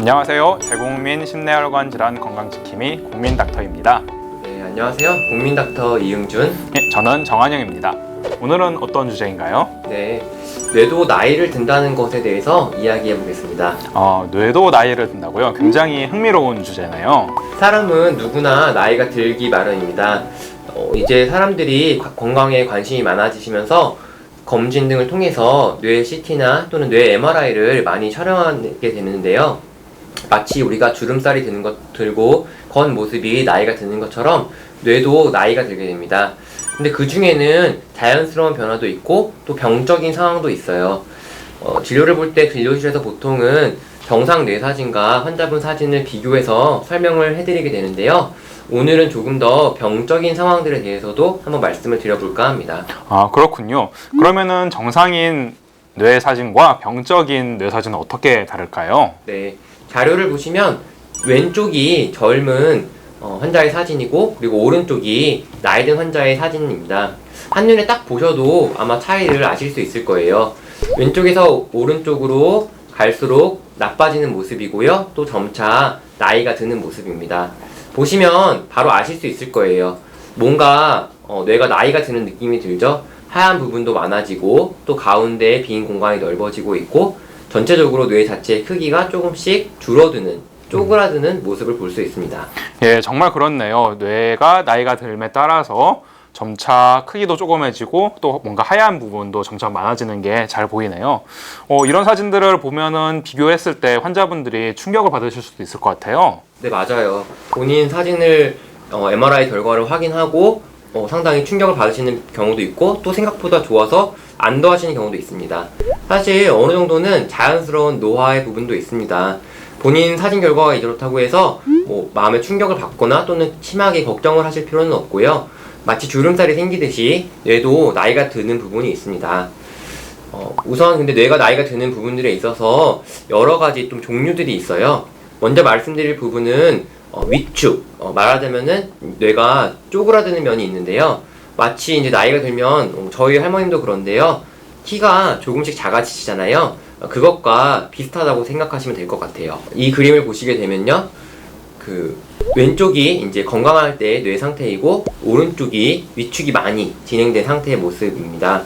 안녕하세요. 대국민 심내혈관 질환 건강지킴이 국민닥터입니다. 네, 안녕하세요. 국민닥터 이응준. 네, 저는 정한영입니다. 오늘은 어떤 주제인가요? 네, 뇌도 나이를 든다는 것에 대해서 이야기해 보겠습니다. 뇌도 나이를 든다고요? 굉장히 흥미로운 주제네요. 사람은 누구나 나이가 들기 마련입니다. 이제 사람들이 건강에 관심이 많아지시면서 검진 등을 통해서 뇌 CT나 또는 뇌 MRI를 많이 촬영하게 되는데요. 마치 우리가 주름살이 들고 건 모습이 나이가 드는 것처럼 뇌도 나이가 들게 됩니다. 근데 그 중에는 자연스러운 변화도 있고 또 병적인 상황도 있어요. 진료를 볼 때 진료실에서 보통은 정상 뇌 사진과 환자분 사진을 비교해서 설명을 해드리게 되는데요. 오늘은 조금 더 병적인 상황들에 대해서도 한번 말씀을 드려볼까 합니다. 그렇군요. 그러면은 정상인 뇌 사진과 병적인 뇌 사진은 어떻게 다를까요? 네, 자료를 보시면 왼쪽이 젊은 환자의 사진이고, 그리고 오른쪽이 나이 든 환자의 사진입니다. 한눈에 딱 보셔도 아마 차이를 아실 수 있을 거예요. 왼쪽에서 오른쪽으로 갈수록 나빠지는 모습이고요. 또 점차 나이가 드는 모습입니다. 보시면 바로 아실 수 있을 거예요. 뭔가 뇌가 나이가 드는 느낌이 들죠? 하얀 부분도 많아지고 또 가운데 빈 공간이 넓어지고 있고 전체적으로 뇌 자체의 크기가 조금씩 줄어드는, 쪼그라드는 모습을 볼 수 있습니다. 예, 정말 그렇네요. 뇌가 나이가 들에 따라서 점차 크기도 조그매지고 또 뭔가 하얀 부분도 점차 많아지는 게 잘 보이네요. 이런 사진들을 보면은 비교했을 때 환자분들이 충격을 받으실 수도 있을 것 같아요. 네, 맞아요. 본인 사진을 MRI 결과를 확인하고 상당히 충격을 받으시는 경우도 있고 또 생각보다 좋아서 안도하시는 경우도 있습니다. 사실 어느 정도는 자연스러운 노화의 부분도 있습니다. 본인 사진 결과가 이렇다고 해서 마음에 충격을 받거나 또는 심하게 걱정을 하실 필요는 없고요. 마치 주름살이 생기듯이 뇌도 나이가 드는 부분이 있습니다. 우선 근데 뇌가 나이가 드는 부분들에 있어서 여러 가지 좀 종류들이 있어요. 먼저 말씀드릴 부분은 위축, 말하자면은 뇌가 쪼그라드는 면이 있는데요. 마치 이제 나이가 들면 저희 할머님도 그런데요. 키가 조금씩 작아지시잖아요. 그것과 비슷하다고 생각하시면 될 것 같아요. 이 그림을 보시게 되면요. 왼쪽이 이제 건강할 때의 뇌 상태이고 오른쪽이 위축이 많이 진행된 상태의 모습입니다.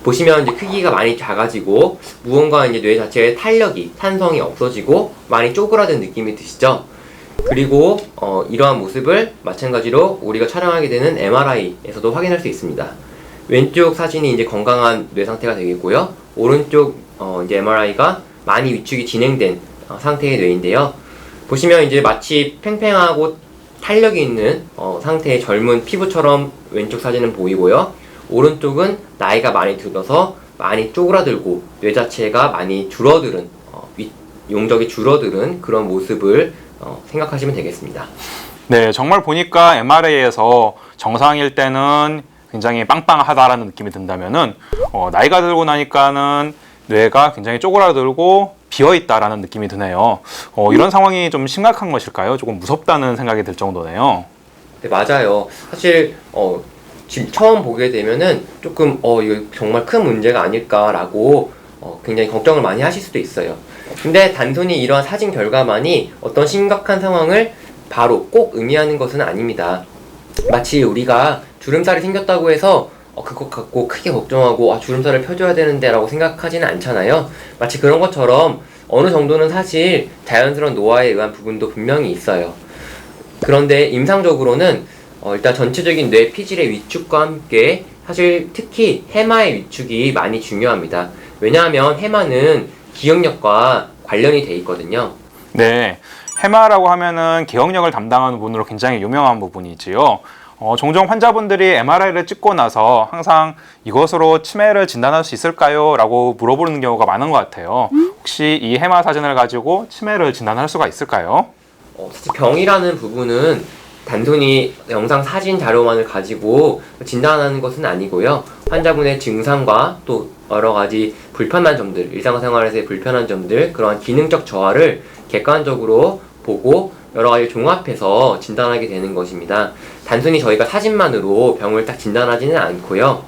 보시면 이제 크기가 많이 작아지고 무언가 이제 뇌 자체의 탄력이, 탄성이 없어지고 많이 쪼그라든 느낌이 드시죠? 그리고 이러한 모습을 마찬가지로 우리가 촬영하게 되는 MRI에서도 확인할 수 있습니다. 왼쪽 사진이 이제 건강한 뇌 상태가 되겠고요. 오른쪽 이제 MRI가 많이 위축이 진행된 상태의 뇌인데요. 보시면 이제 마치 팽팽하고 탄력이 있는 상태의 젊은 피부처럼 왼쪽 사진은 보이고요. 오른쪽은 나이가 많이 들어서 많이 쪼그라들고 뇌 자체가 많이 줄어드는 용적이 줄어드는 그런 모습을 생각하시면 되겠습니다. 네, 정말 보니까 MRI에서 정상일 때는 굉장히 빵빵하다라는 느낌이 든다면은 나이가 들고 나니까는 뇌가 굉장히 쪼그라들고 비어있다라는 느낌이 드네요. 이런 상황이 좀 심각한 것일까요? 조금 무섭다는 생각이 들 정도네요. 네, 맞아요. 사실 지금 처음 보게 되면은 조금 이거 정말 큰 문제가 아닐까라고 굉장히 걱정을 많이 하실 수도 있어요. 근데 단순히 이러한 사진 결과만이 어떤 심각한 상황을 바로 꼭 의미하는 것은 아닙니다. 마치 우리가 주름살이 생겼다고 해서 그것 갖고 크게 걱정하고 주름살을 펴줘야 되는데 라고 생각하지는 않잖아요. 마치 그런 것처럼 어느 정도는 사실 자연스러운 노화에 의한 부분도 분명히 있어요. 그런데 임상적으로는 일단 전체적인 뇌 피질의 위축과 함께 사실 특히 해마의 위축이 많이 중요합니다. 왜냐하면 해마는 기억력과 관련이 돼 있거든요. 네, 해마라고 하면은 기억력을 담당하는 분으로 굉장히 유명한 부분이지요. 종종 환자분들이 MRI를 찍고 나서 항상 이것으로 치매를 진단할 수 있을까요? 라고 물어보는 경우가 많은 것 같아요. 혹시 이 해마 사진을 가지고 치매를 진단할 수가 있을까요? 사실 병이라는 부분은 단순히 영상 사진 자료만을 가지고 진단하는 것은 아니고요. 환자분의 증상과 또 여러 가지 불편한 점들, 일상생활에서의 불편한 점들, 그러한 기능적 저하를 객관적으로 보고 여러 가지 종합해서 진단하게 되는 것입니다. 단순히 저희가 사진만으로 병을 딱 진단하지는 않고요.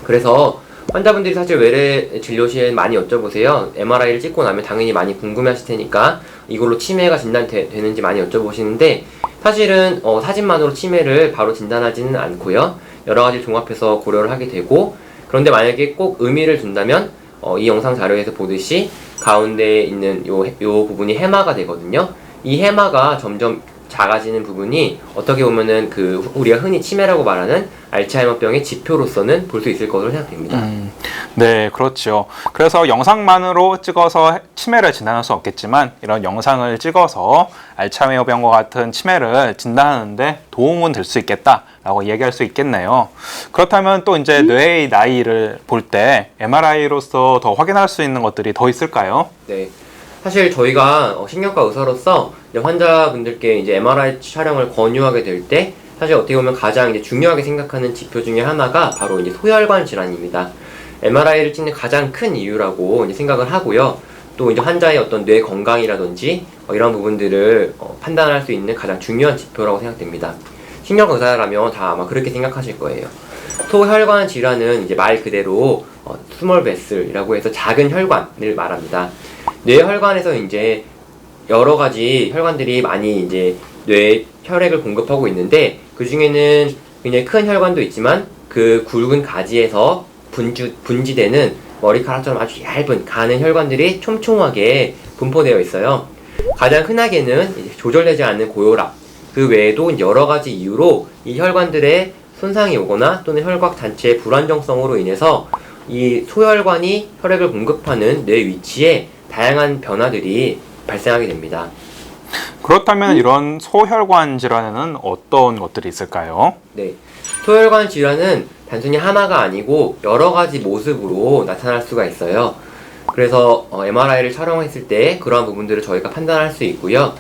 그래서 환자분들이 사실 외래 진료 시에 많이 여쭤보세요. MRI를 찍고 나면 당연히 많이 궁금해하실 테니까 이걸로 치매가 진단되는지 많이 여쭤보시는데, 사실은 사진만으로 치매를 바로 진단하지는 않고요. 여러 가지 종합해서 고려를 하게 되고, 그런데 만약에 꼭 의미를 둔다면 이 영상 자료에서 보듯이 가운데에 있는 요 부분이 해마가 되거든요. 이 해마가 점점 작아지는 부분이 어떻게 보면은 우리가 흔히 치매라고 말하는 알츠하이머병의 지표로서는 볼 수 있을 것으로 생각됩니다. 네, 그렇죠. 그래서 영상만으로 찍어서 치매를 진단할 수 없겠지만 이런 영상을 찍어서 알츠하이머병과 같은 치매를 진단하는데 도움은 될 수 있겠다라고 얘기할 수 있겠네요. 그렇다면 또 이제 뇌의 나이를 볼 때 MRI로서 더 확인할 수 있는 것들이 더 있을까요? 네. 사실 저희가 신경과 의사로서 이제 환자분들께 이제 MRI 촬영을 권유하게 될 때 사실 어떻게 보면 가장 이제 중요하게 생각하는 지표 중에 하나가 바로 이제 소혈관 질환입니다. MRI를 찍는 가장 큰 이유라고 이제 생각을 하고요. 또 이제 환자의 어떤 뇌 건강이라든지 이런 부분들을 판단할 수 있는 가장 중요한 지표라고 생각됩니다. 신경 의사라면 다 아마 그렇게 생각하실 거예요. 소혈관 질환은 이제 말 그대로 스몰 베슬이라고 해서 작은 혈관을 말합니다. 뇌혈관에서 이제 여러 가지 혈관들이 많이 이제 뇌에 혈액을 공급하고 있는데, 그 중에는 굉장히 큰 혈관도 있지만 그 굵은 가지에서 분지되는 머리카락처럼 아주 얇은 가는 혈관들이 촘촘하게 분포되어 있어요. 가장 흔하게는 이제 조절되지 않는 고혈압, 그 외에도 여러 가지 이유로 이 혈관들의 손상이 오거나 또는 혈관 단체의 불안정성으로 인해서 이 소혈관이 혈액을 공급하는 뇌 위치에 다양한 변화들이 발생하게 됩니다. 그렇다면 이런 소혈관 질환에는 어떤 것들이 있을까요? 네, 소혈관 질환은 단순히 하나가 아니고 여러 가지 모습으로 나타날 수가 있어요. 그래서 MRI를 촬영했을 때 그러한 부분들을 저희가 판단할 수 있고요.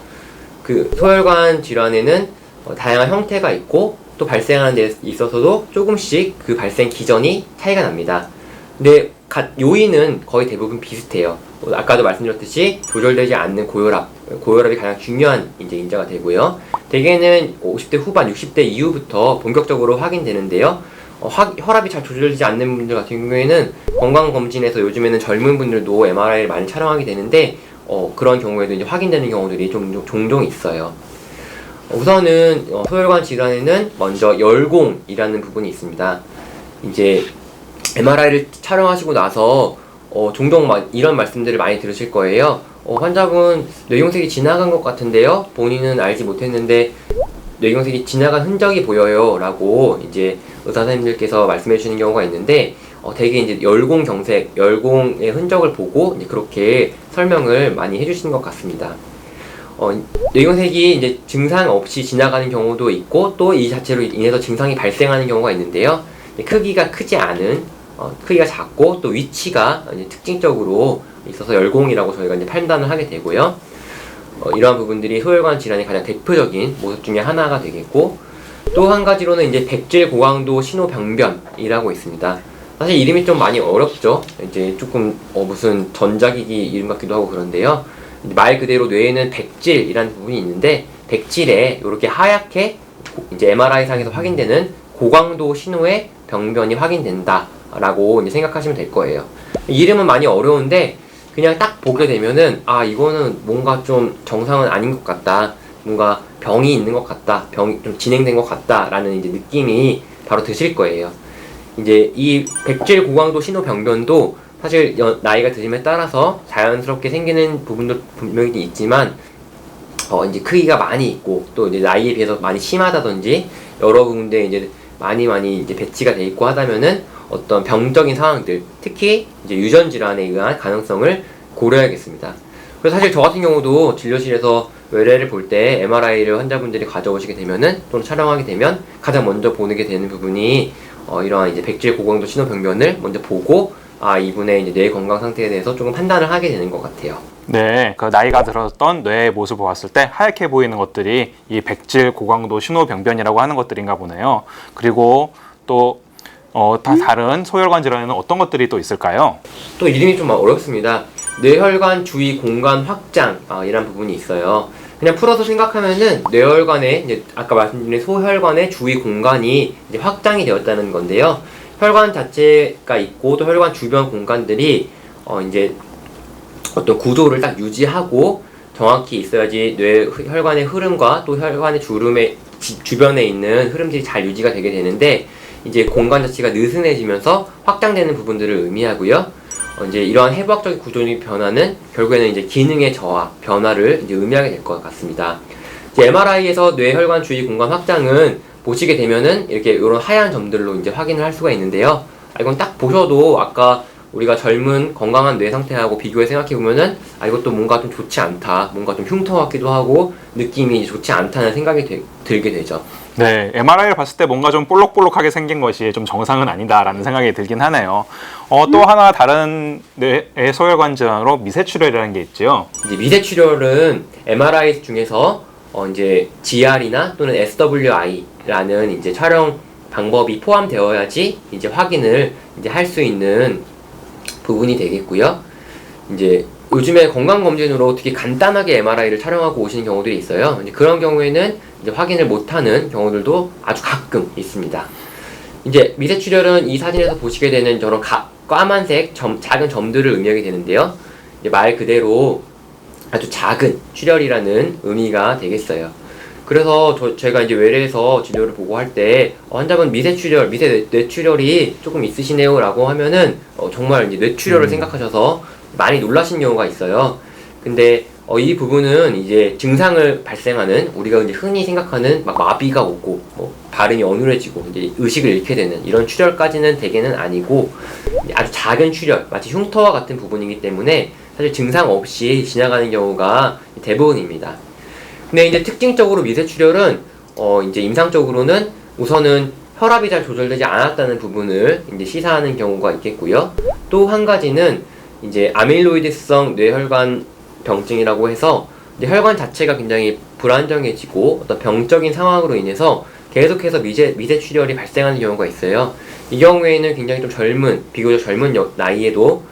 그 소혈관 질환에는 다양한 형태가 있고 또 발생하는 데 있어서도 조금씩 그 발생 기전이 차이가 납니다. 근데 요인은 거의 대부분 비슷해요. 아까도 말씀드렸듯이 조절되지 않는 고혈압이 가장 중요한 이제 인자가 되고요. 대개는 50대 후반, 60대 이후부터 본격적으로 확인되는데요. 혈압이 잘 조절되지 않는 분들 같은 경우에는 건강검진에서 요즘에는 젊은 분들도 MRI를 많이 촬영하게 되는데 그런 경우에도 이제 확인되는 경우들이 종종 있어요. 우선은 소혈관 질환에는 먼저 열공이라는 부분이 있습니다. 이제 MRI를 촬영하시고 나서 종종 이런 말씀들을 많이 들으실 거예요. 환자분 뇌경색이 지나간 것 같은데요? 본인은 알지 못했는데 뇌경색이 지나간 흔적이 보여요 라고 이제 의사 선생님들께서 말씀해 주시는 경우가 있는데 되게 이제 열공의 흔적을 보고 이제 그렇게 설명을 많이 해주시는 것 같습니다. 뇌경색이 이제 증상 없이 지나가는 경우도 있고 또 이 자체로 인해서 증상이 발생하는 경우가 있는데요. 크기가 크지 않은, 크기가 작고 또 위치가 이제 특징적으로 있어서 열공이라고 저희가 이제 판단을 하게 되고요. 이러한 부분들이 소혈관 질환의 가장 대표적인 모습 중에 하나가 되겠고, 또 한 가지로는 이제 백질 고강도 신호병변이라고 있습니다. 사실 이름이 좀 많이 어렵죠. 이제 조금 무슨 전자기기 이름 같기도 하고 그런데요. 말 그대로 뇌에는 백질이라는 부분이 있는데 백질에 이렇게 하얗게 이제 MRI 상에서 확인되는 고강도 신호의 병변이 확인된다라고 이제 생각하시면 될 거예요. 이름은 많이 어려운데 그냥 딱 보게 되면은 이거는 뭔가 좀 정상은 아닌 것 같다, 뭔가 병이 있는 것 같다, 병이 좀 진행된 것 같다라는 이제 느낌이 바로 드실 거예요. 이제 이 백질 고강도 신호 병변도 사실 나이가 드심에 따라서 자연스럽게 생기는 부분도 분명히 있지만 이제 크기가 많이 있고 또 이제 나이에 비해서 많이 심하다든지 여러 부분들에 이제 많이 이제 배치가 돼 있고 하다면은 어떤 병적인 상황들, 특히 이제 유전 질환에 의한 가능성을 고려해야겠습니다. 그래서 사실 저 같은 경우도 진료실에서 외래를 볼 때 MRI를 환자분들이 가져오시게 되면은 또는 촬영하게 되면 가장 먼저 보게 되는 부분이 이러한 이제 백질 고강도 신호 병변을 먼저 보고 이분의 이제 뇌 건강 상태에 대해서 조금 판단을 하게 되는 것 같아요. 네, 그 나이가 들었던 뇌의 모습을 봤을 때 하얗게 보이는 것들이 이 백질 고강도 신호병변이라고 하는 것들인가 보네요. 그리고 또 다른 소혈관 질환에는 어떤 것들이 또 있을까요? 또 이름이 좀 어렵습니다. 뇌혈관 주위 공간 확장 이란 부분이 있어요. 그냥 풀어서 생각하면은 뇌혈관의 이제 아까 말씀드린 소혈관의 주위 공간이 이제 확장이 되었다는 건데요. 혈관 자체가 있고 또 혈관 주변 공간들이 이제 어떤 구조를 딱 유지하고 정확히 있어야지 뇌 혈관의 흐름과 또 혈관의 주변에 있는 흐름들이 잘 유지가 되게 되는데, 이제 공간 자체가 느슨해지면서 확장되는 부분들을 의미하고요. 이제 이러한 해부학적인 구조의 변화는 결국에는 이제 기능의 저하, 변화를 이제 의미하게 될 것 같습니다. 이제 MRI에서 뇌혈관 주위 공간 확장은 보시게 되면은 이렇게 이런 하얀 점들로 이제 확인을 할 수가 있는데요. 이건 딱 보셔도 아까 우리가 젊은 건강한 뇌 상태하고 비교해 생각해 보면은 이것도 뭔가 좀 좋지 않다, 뭔가 좀 흉터 같기도 하고 느낌이 좋지 않다는 생각이 들게 되죠. 네, MRI를 봤을 때 뭔가 좀 볼록볼록하게 생긴 것이 좀 정상은 아니다라는 생각이 들긴 하네요. 또 하나 다른 뇌의 소혈관 질환으로 미세출혈이라는 게 있죠. 이제 미세출혈은 MRI 중에서 이제 GR이나 또는 SWI라는 이제 촬영 방법이 포함되어야지 이제 확인을 이제 할 수 있는 부분이 되겠고요. 이제 요즘에 건강검진으로 특히 간단하게 MRI를 촬영하고 오시는 경우들이 있어요. 이제 그런 경우에는 이제 확인을 못하는 경우들도 아주 가끔 있습니다. 이제 미세출혈은 이 사진에서 보시게 되는 저런 까만색 작은 점들을 의미하게 되는데요. 이제 말 그대로 아주 작은 출혈이라는 의미가 되겠어요. 그래서 제가 이제 외래에서 진료를 보고 할 때 환자분 미세출혈, 뇌출혈이 조금 있으시네요 라고 하면은 정말 이제 뇌출혈을 생각하셔서 많이 놀라신 경우가 있어요. 근데 이 부분은 이제 증상을 발생하는, 우리가 이제 흔히 생각하는 막 마비가 오고 발음이 어눌해지고 이제 의식을 잃게 되는 이런 출혈까지는 대개는 아니고 아주 작은 출혈, 마치 흉터와 같은 부분이기 때문에 사실 증상 없이 지나가는 경우가 대부분입니다. 근데 이제 특징적으로 미세출혈은 이제 임상적으로는 우선은 혈압이 잘 조절되지 않았다는 부분을 이제 시사하는 경우가 있겠고요. 또 한 가지는 이제 아밀로이드성 뇌혈관 병증이라고 해서 이제 혈관 자체가 굉장히 불안정해지고 어떤 병적인 상황으로 인해서 계속해서 미세출혈이 발생하는 경우가 있어요. 이 경우에는 굉장히 좀 비교적 젊은 나이에도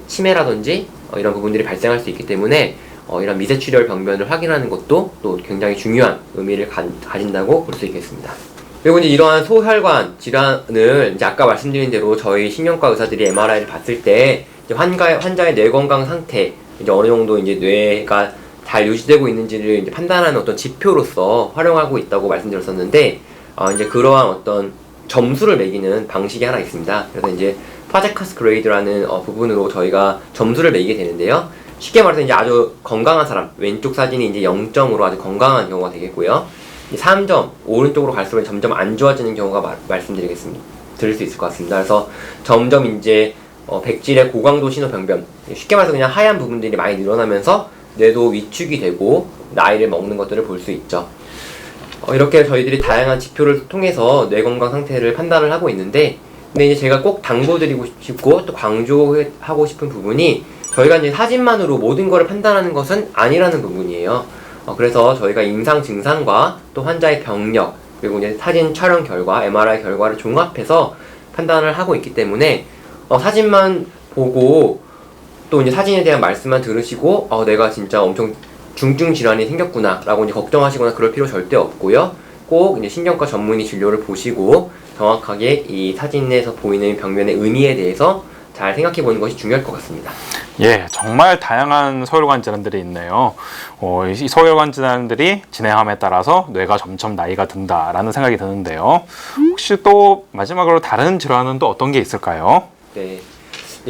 치매라든지 이런 부분들이 발생할 수 있기 때문에 이런 미세출혈 병변을 확인하는 것도 또 굉장히 중요한 의미를 가진다고 볼 수 있겠습니다. 그리고 이제 이러한 소혈관 질환을 이제 아까 말씀드린 대로 저희 신경과 의사들이 MRI를 봤을 때 이제 환자의 뇌 건강 상태, 이제 어느 정도 이제 뇌가 잘 유지되고 있는지를 이제 판단하는 어떤 지표로서 활용하고 있다고 말씀드렸었는데, 이제 그러한 어떤 점수를 매기는 방식이 하나 있습니다. 그래서 이제 파제카스 그레이드라는 부분으로 저희가 점수를 매기게 되는데요. 쉽게 말해서 이제 아주 건강한 사람, 왼쪽 사진이 이제 0점으로 아주 건강한 경우가 되겠고요. 3점, 오른쪽으로 갈수록 점점 안 좋아지는 경우가 드릴 수 있을 것 같습니다. 그래서 점점 이제 백질의 고강도 신호병변, 쉽게 말해서 그냥 하얀 부분들이 많이 늘어나면서 뇌도 위축이 되고 나이를 먹는 것들을 볼 수 있죠. 이렇게 저희들이 다양한 지표를 통해서 뇌 건강 상태를 판단을 하고 있는데, 근데 이제 제가 꼭 당부드리고 싶고 또 강조하고 싶은 부분이, 저희가 이제 사진만으로 모든 것을 판단하는 것은 아니라는 부분이에요. 그래서 저희가 임상 증상과 또 환자의 병력, 그리고 이제 사진 촬영 결과, MRI 결과를 종합해서 판단을 하고 있기 때문에 사진만 보고 또 이제 사진에 대한 말씀만 들으시고 내가 진짜 엄청 중증 질환이 생겼구나 라고 이제 걱정하시거나 그럴 필요 절대 없고요. 꼭 이제 신경과 전문의 진료를 보시고 정확하게 이 사진에서 보이는 병변의 의미에 대해서 잘 생각해 보는 것이 중요할 것 같습니다. 예, 정말 다양한 소혈관 질환들이 있네요. 이 소혈관 질환들이 진행함에 따라서 뇌가 점점 나이가 든다라는 생각이 드는데요. 혹시 또 마지막으로 다른 질환은 또 어떤 게 있을까요? 네,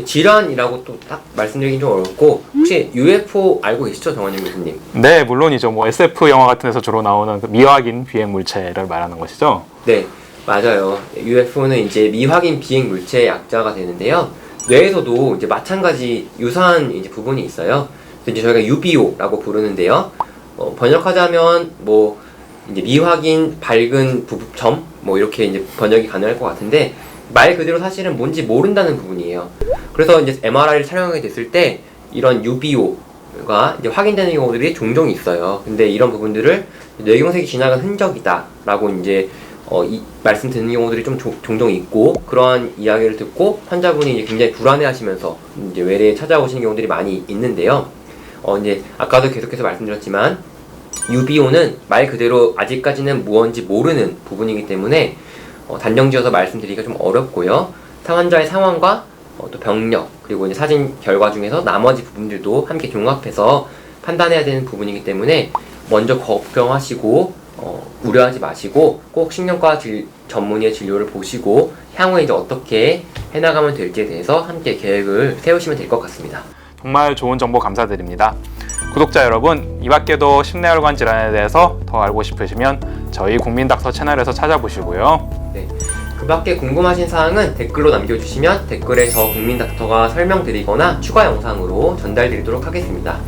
질환이라고 또 딱 말씀드리긴 좀 어렵고, 혹시 UFO 알고 계시죠, 정원영 교수님? 네, 물론이죠. 뭐 SF 영화 같은 데서 주로 나오는 그 미확인 비행 물체를 말하는 것이죠. 네, 맞아요. UFO는 이제 미확인 비행 물체의 약자가 되는데요. 뇌에서도 이제 마찬가지 유사한 이제 부분이 있어요. 그래서 이제 저희가 UBO라고 부르는데요. 번역하자면 뭐 이제 미확인 밝은 부점 뭐 이렇게 이제 번역이 가능할 것 같은데, 말 그대로 사실은 뭔지 모른다는 부분이에요. 그래서 이제 MRI를 촬영하게 됐을 때 이런 UBO가 이제 확인되는 경우들이 종종 있어요. 근데 이런 부분들을 뇌경색이 지나간 흔적이다라고 이제 말씀 듣는 경우들이 좀 종종 있고, 그러한 이야기를 듣고 환자분이 이제 굉장히 불안해하시면서 이제 외래에 찾아오시는 경우들이 많이 있는데요. 이제 아까도 계속해서 말씀드렸지만 UBO는 말 그대로 아직까지는 무언지 모르는 부분이기 때문에 단정지어서 말씀드리기가 좀 어렵고요. 환자의 상황과 또 병력, 그리고 이제 사진 결과 중에서 나머지 부분들도 함께 종합해서 판단해야 되는 부분이기 때문에 먼저 걱정하시고 우려하지 마시고 꼭 신경과 전문의의 진료를 보시고 향후에 이제 어떻게 해나가면 될지에 대해서 함께 계획을 세우시면 될 것 같습니다. 정말 좋은 정보 감사드립니다. 구독자 여러분, 이 밖에도 심내혈관 질환에 대해서 더 알고 싶으시면 저희 국민닥터 채널에서 찾아보시고요. 네. 그 밖에 궁금하신 사항은 댓글로 남겨주시면 댓글에 저 국민닥터가 설명드리거나 추가 영상으로 전달드리도록 하겠습니다.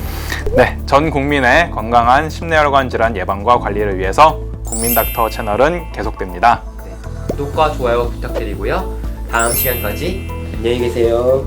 네, 전 국민의 건강한 심내혈관 질환 예방과 관리를 위해서 국민닥터 채널은 계속됩니다. 네. 구독과 좋아요 부탁드리고요. 다음 시간까지 안녕히 계세요.